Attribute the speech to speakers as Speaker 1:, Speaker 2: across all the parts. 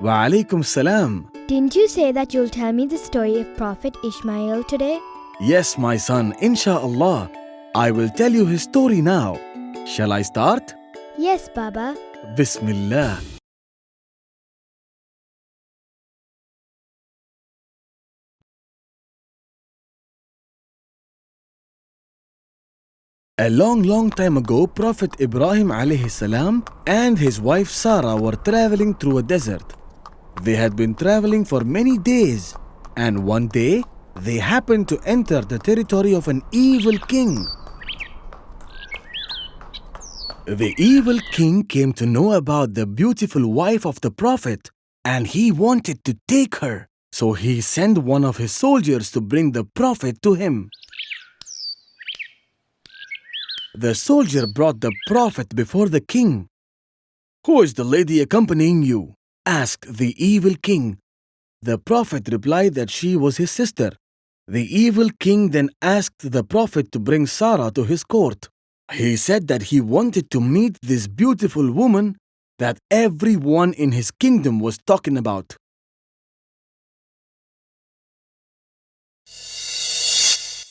Speaker 1: Wa alaikum salam.
Speaker 2: Didn't you say that you'll tell me the story of Prophet Ishmael today?
Speaker 1: Yes, my son, insha'Allah. I will tell you his story now. Shall I start?
Speaker 2: Yes, Baba.
Speaker 1: Bismillah. A long time ago, Prophet Ibrahim alayhi salam and his wife Sarah were traveling through a desert. They had been traveling for many days, and one day they happened to enter the territory of an evil king. The evil king came to know about the beautiful wife of the Prophet, and he wanted to take her. So he sent one of his soldiers to bring the Prophet to him. The soldier brought the Prophet before the king. "Who is the lady accompanying you?" asked the evil king. The Prophet replied that she was his sister. The evil king then asked the Prophet to bring Sarah to his court. He said that he wanted to meet this beautiful woman that everyone in his kingdom was talking about.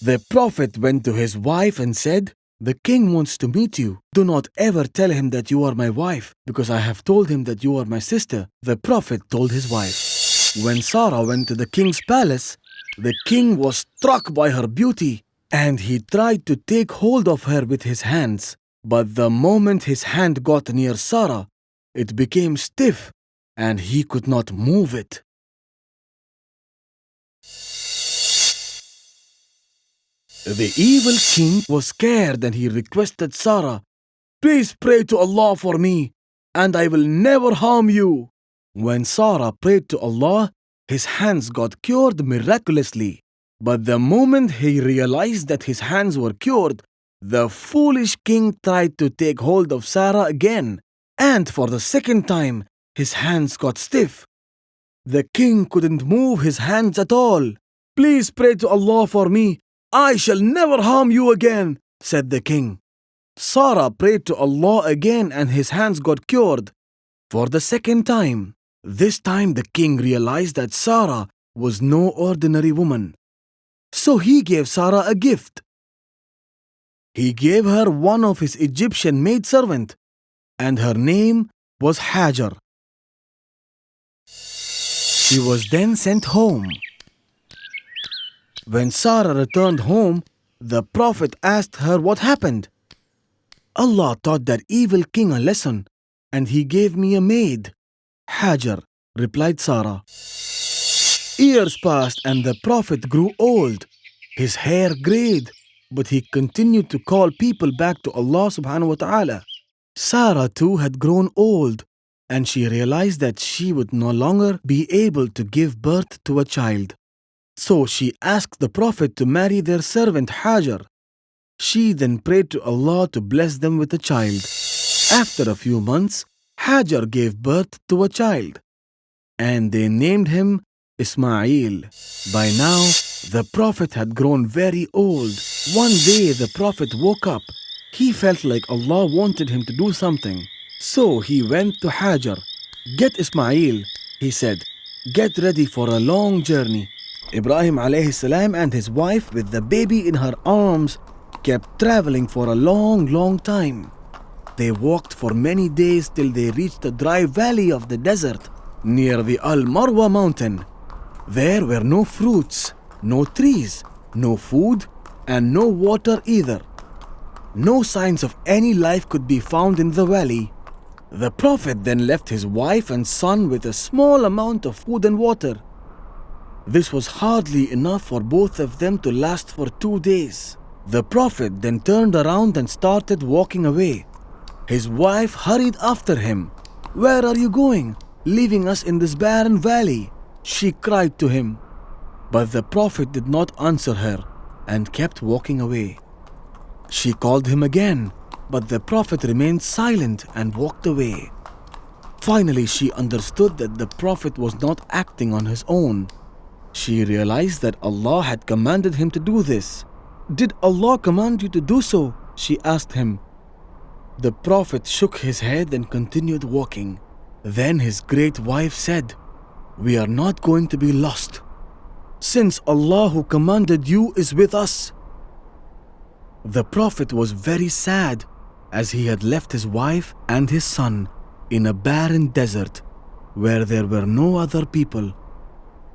Speaker 1: The Prophet went to his wife and said, "The king wants to meet you. Do not ever tell him that you are my wife, because I have told him that you are my sister." The Prophet told his wife. When Sarah went to the king's palace, the king was struck by her beauty, and he tried to take hold of her with his hands. But the moment his hand got near Sarah, it became stiff, and he could not move it. The evil king was scared and he requested Sarah, "Please pray to Allah for me, and I will never harm you." When Sarah prayed to Allah, his hands got cured miraculously. But the moment he realized that his hands were cured, the foolish king tried to take hold of Sarah again, and for the second time, his hands got stiff. The king couldn't move his hands at all. "Please pray to Allah for me. I shall never harm you again," said the king. Sarah prayed to Allah again and his hands got cured for the second time. This time the king realized that Sarah was no ordinary woman. So he gave Sarah a gift. He gave her one of his Egyptian maidservant, and her name was Hajar. She was then sent home. When Sarah returned home, the Prophet asked her what happened. "Allah taught that evil king a lesson, and he gave me a maid, Hajar," replied Sarah. Years passed and the Prophet grew old. His hair grayed, but he continued to call people back to Allah subhanahu wa ta'ala. Sarah too had grown old, and she realized that she would no longer be able to give birth to a child. So she asked the Prophet to marry their servant Hajar. She then prayed to Allah to bless them with a child. After a few months, Hajar gave birth to a child, and they named him Ismail. By now, the Prophet had grown very old. One day the Prophet woke up. He felt like Allah wanted him to do something. So he went to Hajar. "Get Ismail," he said. "Get ready for a long journey." Ibrahim alayhi salam and his wife with the baby in her arms kept traveling for a long time. They walked for many days till they reached the dry valley of the desert near the Al-Marwa mountain. There were no fruits, no trees, no food, and no water either. No signs of any life could be found in the valley. The Prophet then left his wife and son with a small amount of food and water. This was hardly enough for both of them to last for 2 days. The Prophet then turned around and started walking away. His wife hurried after him. "Where are you going, leaving us in this barren valley?" she cried to him. But the Prophet did not answer her and kept walking away. She called him again, but the Prophet remained silent and walked away. Finally, she understood that the Prophet was not acting on his own. She realized that Allah had commanded him to do this. "Did Allah command you to do so?" she asked him. The Prophet shook his head and continued walking. Then his great wife said, "We are not going to be lost, since Allah who commanded you is with us." The Prophet was very sad as he had left his wife and his son in a barren desert where there were no other people.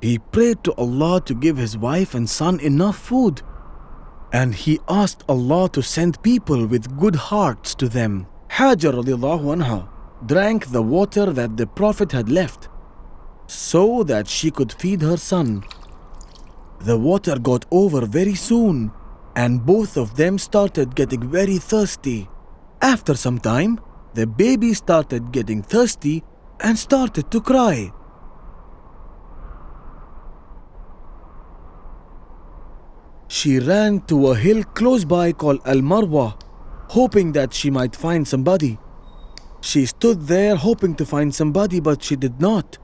Speaker 1: He prayed to Allah to give his wife and son enough food, and he asked Allah to send people with good hearts to them. Hajar radiallahu anha drank the water that the Prophet had left so that she could feed her son. The water got over very soon, and both of them started getting very thirsty. After some time, the baby started getting thirsty and started to cry. She ran to a hill close by called Al-Marwa, hoping that she might find somebody. She stood there hoping to find somebody, but she did not.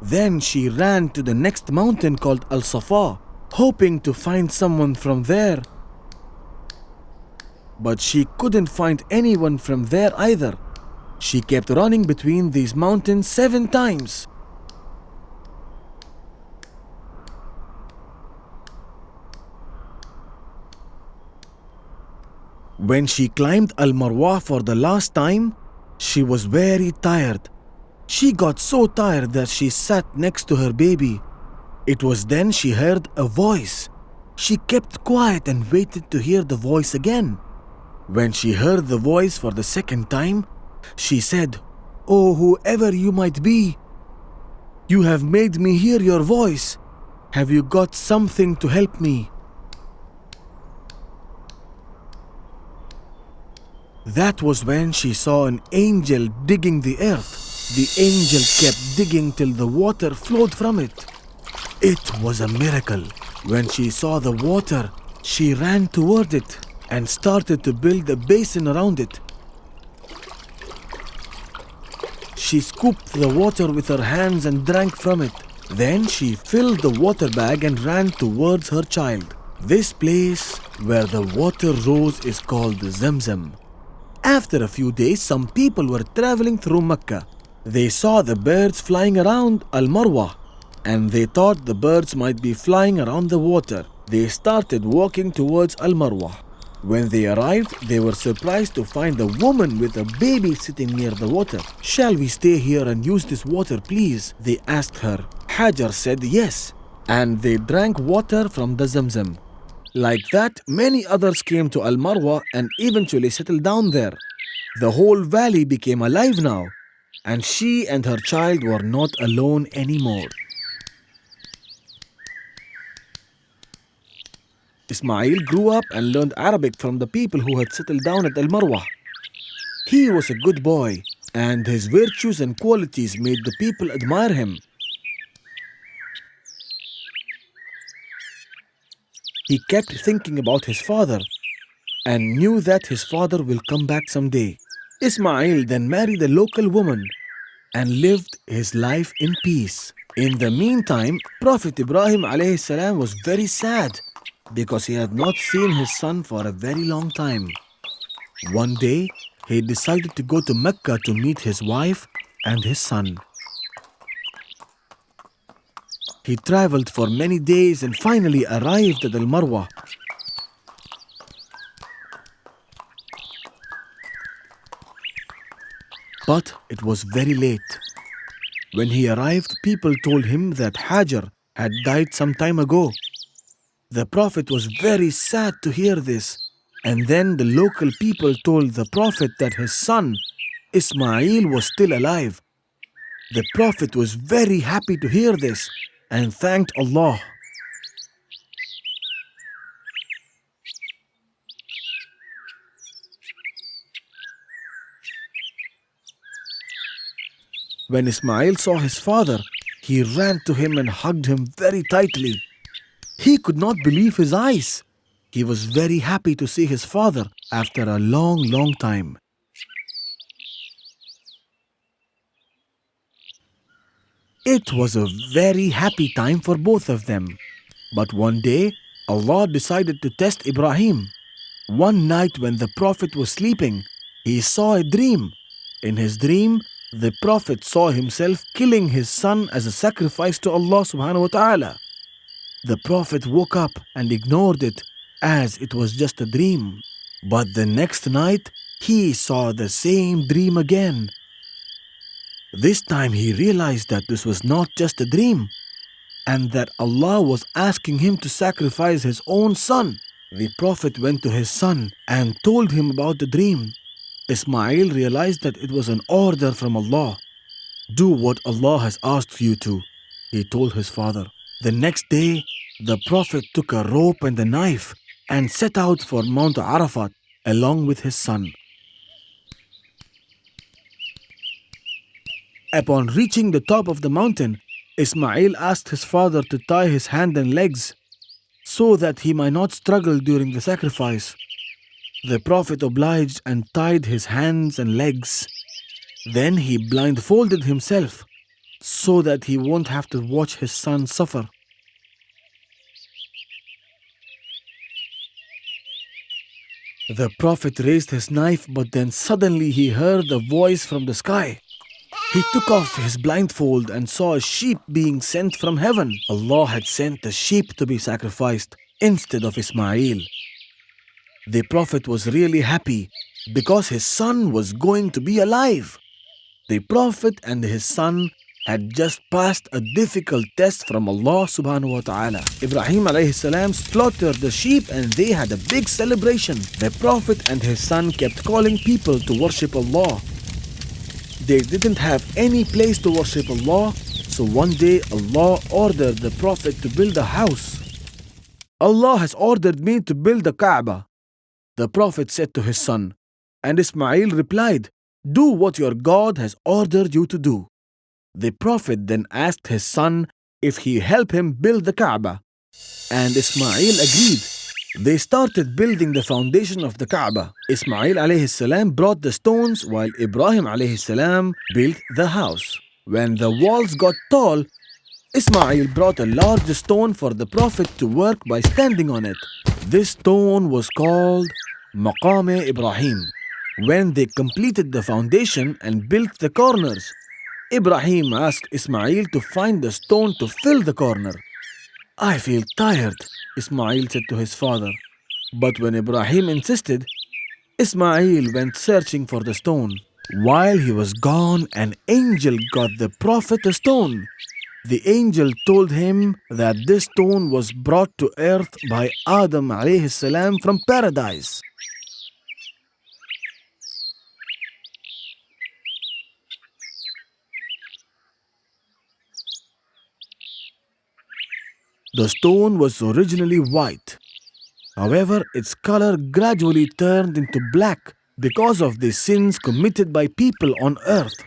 Speaker 1: Then she ran to the next mountain called Al-Safa, hoping to find someone from there. But she couldn't find anyone from there either. She kept running between these mountains 7 times. When she climbed Al-Marwa for the last time, she was very tired. She got so tired that she sat next to her baby. It was then she heard a voice. She kept quiet and waited to hear the voice again. When she heard the voice for the second time, she said, "Oh, whoever you might be, you have made me hear your voice. Have you got something to help me?" That was when she saw an angel digging the earth. The angel kept digging till the water flowed from it. It was a miracle. When she saw the water, she ran toward it and started to build a basin around it. She scooped the water with her hands and drank from it. Then she filled the water bag and ran towards her child. This place where the water rose is called Zemzem. After a few days, some people were traveling through Mecca. They saw the birds flying around Al-Marwa, and they thought the birds might be flying around the water. They started walking towards Al-Marwa. When they arrived, they were surprised to find a woman with a baby sitting near the water. "Shall we stay here and use this water, please?" they asked her. Hajar said yes, and they drank water from the Zemzem. Like that, many others came to Al-Marwa and eventually settled down there. The whole valley became alive now, and she and her child were not alone anymore. Ismail grew up and learned Arabic from the people who had settled down at Al-Marwa. He was a good boy, and his virtues and qualities made the people admire him. He kept thinking about his father and knew that his father will come back someday. Ismail then married a local woman and lived his life in peace. In the meantime, Prophet Ibrahim alayhi salam was very sad because he had not seen his son for a very long time. One day, he decided to go to Mecca to meet his wife and his son. He traveled for many days and finally arrived at Al-Marwa. But it was very late. When he arrived, people told him that Hajar had died some time ago. The Prophet was very sad to hear this, and then the local people told the Prophet that his son, Ismail, was still alive. The Prophet was very happy to hear this and thanked Allah. When Ismail saw his father, he ran to him and hugged him very tightly. He could not believe his eyes. He was very happy to see his father after a long time. It was a very happy time for both of them. But one day, Allah decided to test Ibrahim. One night when the Prophet was sleeping, he saw a dream. In his dream, The Prophet saw himself killing his son as a sacrifice to Allah subhanahu wa ta'ala. The Prophet woke up and ignored it as it was just a dream. But the next night, he saw the same dream again. This time he realized that this was not just a dream and that Allah was asking him to sacrifice his own son. The Prophet went to his son and told him about the dream. Ismail realized that it was an order from Allah. Do what Allah has asked you to, he told his father. The next day, the Prophet took a rope and a knife and set out for Mount Arafat along with his son. Upon reaching the top of the mountain, Ismail asked his father to tie his hand and legs so that he might not struggle during the sacrifice. The Prophet obliged and tied his hands and legs. Then he blindfolded himself so that he won't have to watch his son suffer. The Prophet raised his knife, but then suddenly he heard a voice from the sky. He took off his blindfold and saw a sheep being sent from heaven. Allah had sent a sheep to be sacrificed instead of Ismail. The Prophet was really happy because his son was going to be alive. The Prophet and his son had just passed a difficult test from Allah subhanahu wa ta'ala. Ibrahim alayhi salam slaughtered the sheep and they had a big celebration. The Prophet and his son kept calling people to worship Allah. They didn't have any place to worship Allah, so one day Allah ordered the Prophet to build a house. Allah has ordered me to build the Kaaba, the Prophet said to his son. And Ismail replied, do what your God has ordered you to do. The Prophet then asked his son if he help him build the Kaaba, and Ismail agreed. They started building the foundation of the Kaaba. Ismail alayhi salam brought the stones while Ibrahim alayhi salam built the house. When the walls got tall, Ismail brought a large stone for the Prophet to work by standing on it. This stone was called Maqam Ibrahim. When they completed the foundation and built the corners, Ibrahim asked Ismail to find the stone to fill the corner. I feel tired, Ismail said to his father. But when Ibrahim insisted, Ismail went searching for the stone. While he was gone, an angel got the Prophet a stone. The angel told him that this stone was brought to earth by Adam alayhi salam from paradise. The stone was originally white. However, its color gradually turned into black because of the sins committed by people on earth.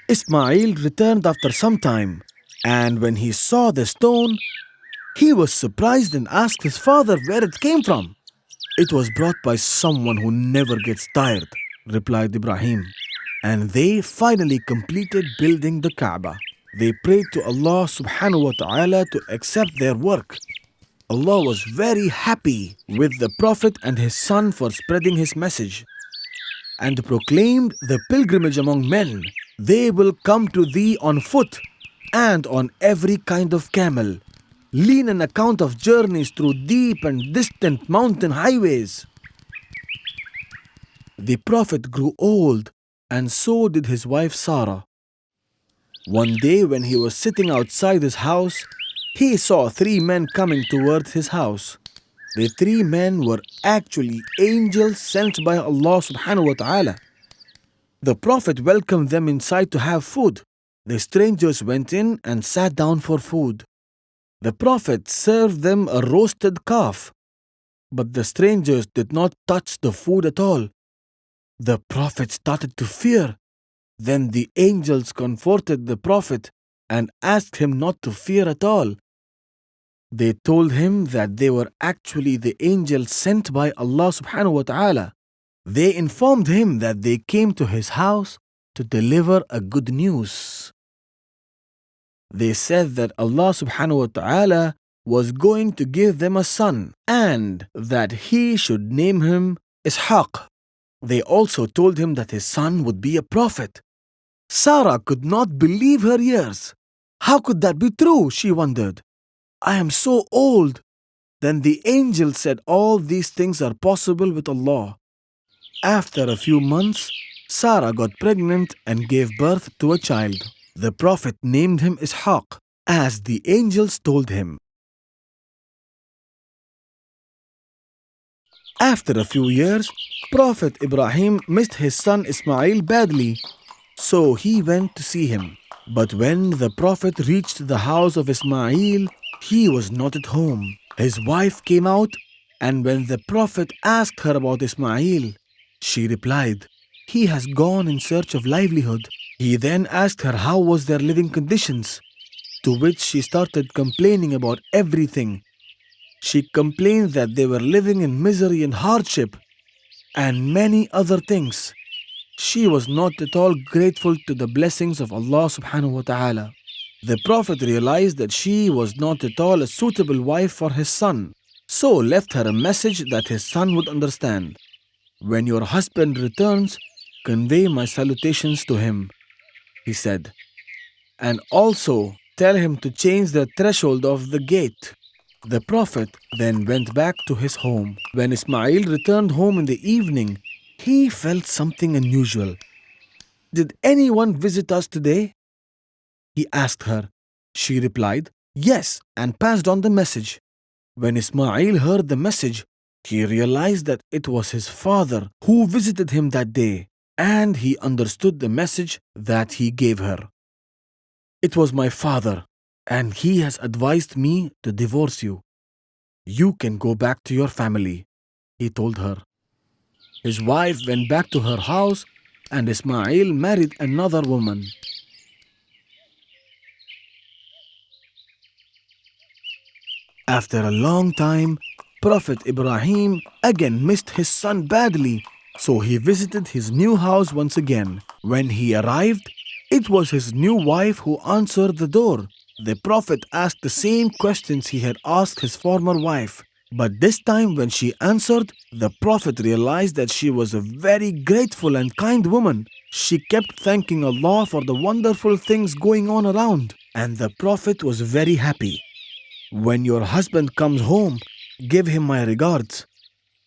Speaker 1: Ismail returned after some time, and when he saw the stone, he was surprised and asked his father where it came from. It was brought by someone who never gets tired, replied Ibrahim. And they finally completed building the Kaaba. They prayed to Allah subhanahu wa ta'ala to accept their work. Allah was very happy with the Prophet and his son for spreading his message and proclaimed the pilgrimage among men. They will come to thee on foot and on every kind of camel. Lean an account of journeys through deep and distant mountain highways. The Prophet grew old and so did his wife Sarah. One day when he was sitting outside his house, he saw 3 men coming towards his house. The 3 men were actually angels sent by Allah subhanahu wa ta'ala. The Prophet welcomed them inside to have food. The strangers went in and sat down for food. The Prophet served them a roasted calf, but the strangers did not touch the food at all. The Prophet started to fear. Then the angels comforted the Prophet and asked him not to fear at all. They told him that they were actually the angels sent by Allah subhanahu wa ta'ala. They informed him that they came to his house to deliver a good news. They said that Allah subhanahu wa ta'ala was going to give them a son and that he should name him Ishaq. They also told him that his son would be a prophet. Sarah could not believe her ears. How could that be true? She wondered. I am so old. Then the angel said all these things are possible with Allah. After a few months, Sarah got pregnant and gave birth to a child. The Prophet named him Ishaq, as the angels told him. After a few years, Prophet Ibrahim missed his son Ismail badly, so he went to see him. But when the Prophet reached the house of Ismail, he was not at home. His wife came out, and when the Prophet asked her about Ismail, she replied, "He has gone in search of livelihood." He then asked her how was their living conditions, to which she started complaining about everything. She complained that they were living in misery and hardship, and many other things. She was not at all grateful to the blessings of Allah subhanahu wa ta'ala. The Prophet realized that she was not at all a suitable wife for his son, so left her a message that his son would understand. When your husband returns, convey my salutations to him, he said, and also tell him to change the threshold of the gate. The Prophet then went back to his home. When Ismail returned home in the evening, he felt something unusual. Did anyone visit us today? He asked her. She replied, yes, and passed on the message. When Ismail heard the message, he realized that it was his father who visited him that day, and he understood the message that he gave her. It was my father, and he has advised me to divorce you. You can go back to your family, he told her. His wife went back to her house, and Ismail married another woman. After a long time, Prophet Ibrahim again missed his son badly, so he visited his new house once again. When he arrived, it was his new wife who answered the door. The Prophet asked the same questions he had asked his former wife. But this time when she answered, the Prophet realized that she was a very grateful and kind woman. She kept thanking Allah for the wonderful things going on around, and the Prophet was very happy. When your husband comes home, give him my regards,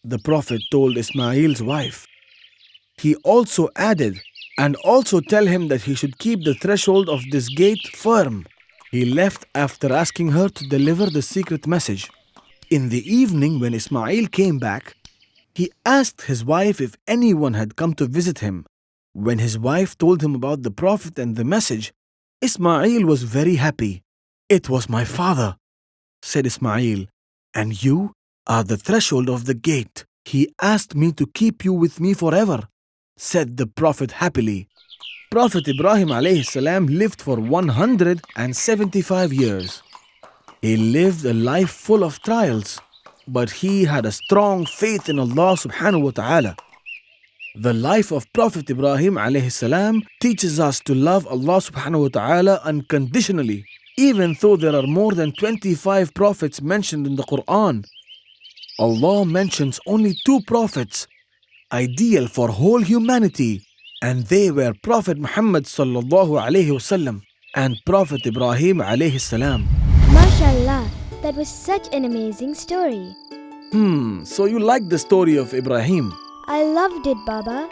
Speaker 1: the Prophet told Ismail's wife. He also added, and also tell him that he should keep the threshold of this gate firm. He left after asking her to deliver the secret message. In the evening, when Ismail came back, he asked his wife if anyone had come to visit him. When his wife told him about the Prophet and the message, Ismail was very happy. It was my father, said Ismail, and you are the threshold of the gate. He asked me to keep you with me forever, said the Prophet happily. Prophet Ibrahim alayhi salam lived for 175 years. He lived a life full of trials, but he had a strong faith in Allah subhanahu wa ta'ala. The life of Prophet Ibrahim alayhi salam teaches us to love Allah subhanahu wa ta'ala unconditionally, even though there are more than 25 prophets mentioned in the Quran. Allah mentions only 2 prophets, ideal for whole humanity, and they were Prophet Muhammad sallallahu alayhi wasallam and Prophet Ibrahim alayhi salam.
Speaker 2: MashaAllah, that was such an amazing story.
Speaker 1: So you like the story of Ibrahim?
Speaker 2: I loved it, Baba.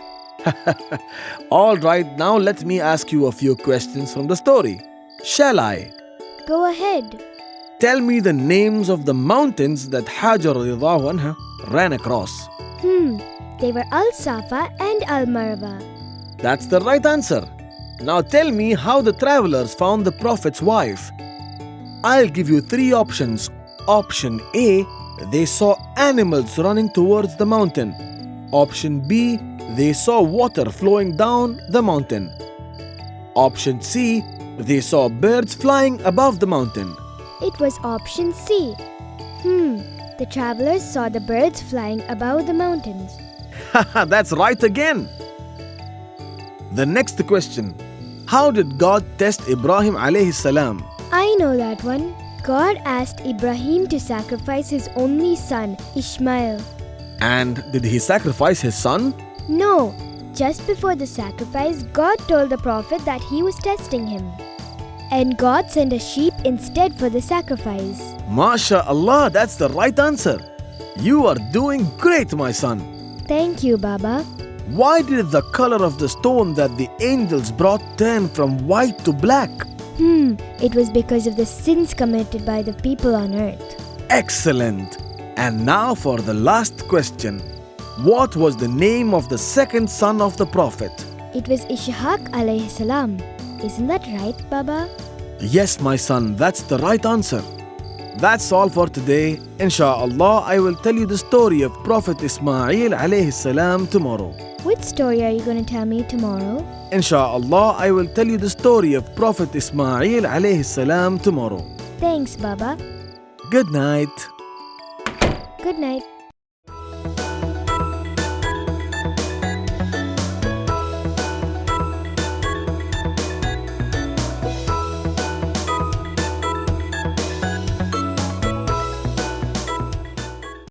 Speaker 1: All right, now let me ask you a few questions from the story. Shall I?
Speaker 2: Go ahead.
Speaker 1: Tell me the names of the mountains that Hajar radiyallahu anha ran across.
Speaker 2: They were Al-Safa and Al-Marwa.
Speaker 1: That's the right answer. Now tell me how the travelers found the Prophet's wife. I'll give you 3 options. Option A, they saw animals running towards the mountain. Option B, they saw water flowing down the mountain. Option C, they saw birds flying above the mountain.
Speaker 2: It was option C. The travelers saw the birds flying above the mountains.
Speaker 1: That's right again. The next question. How did God test Ibrahim alayhi salam?
Speaker 2: I know that one. God asked Ibrahim to sacrifice his only son, Ishmael.
Speaker 1: And did he sacrifice his son?
Speaker 2: No, just before the sacrifice, God told the Prophet that he was testing him. And God sent a sheep instead for the sacrifice.
Speaker 1: MashaAllah, that's the right answer. You are doing great, my son.
Speaker 2: Thank you, Baba.
Speaker 1: Why did the color of the stone that the angels brought turn from white to black?
Speaker 2: It was because of the sins committed by the people on earth.
Speaker 1: Excellent. And now for the last question. What was the name of the second son of the Prophet?
Speaker 2: It was Ishaq alayhi salam. Isn't that right, Baba?
Speaker 1: Yes, my son, that's the right answer. That's all for today. Insha'Allah, I will tell you the story of Prophet Ismail alayhi salam tomorrow.
Speaker 2: Which story are you going to tell me tomorrow?
Speaker 1: Insha'Allah, I will tell you the story of Prophet Ismail alayhi salam tomorrow.
Speaker 2: Thanks, Baba.
Speaker 1: Good night.
Speaker 2: Good night.